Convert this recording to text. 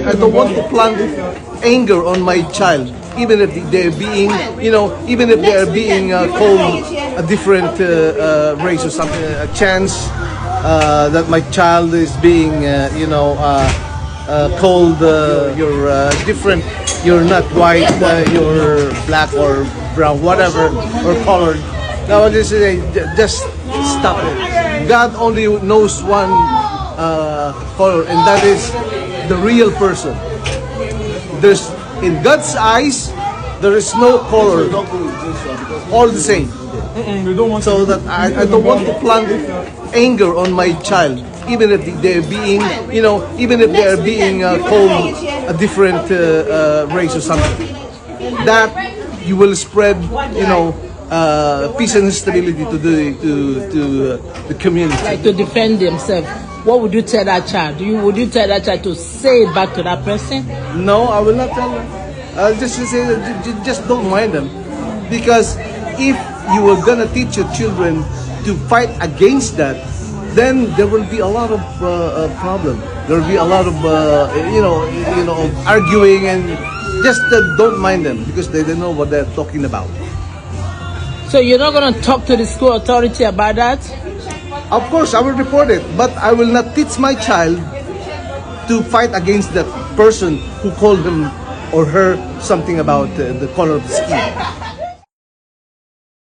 I don't want to plant anger on my child, even if they're being, even if they're being called a different race or something. A chance that my child is being, called you're different, you're not white, you're black or brown, whatever, or colored. Now just stop it. God only knows one color, and that is the real person. There's in God's eyes, there is no color, all the same. So that I don't want to plant anger on my child, even if they're being, even if they're being called a different race or something. That you will spread, peace and stability to the community. Like to defend themselves. What would you tell that child? Would you tell that child to say it back to that person? No, I will not tell them. I'll just say that just don't mind them, because if you were gonna teach your children to fight against that, then there will be a lot of problem. There will be a lot of arguing, and just don't mind them because they don't know what they're talking about. So you're not gonna talk to the school authority about that? Of course, I will report it, but I will not teach my child to fight against that person who called him or her something about the color of the skin.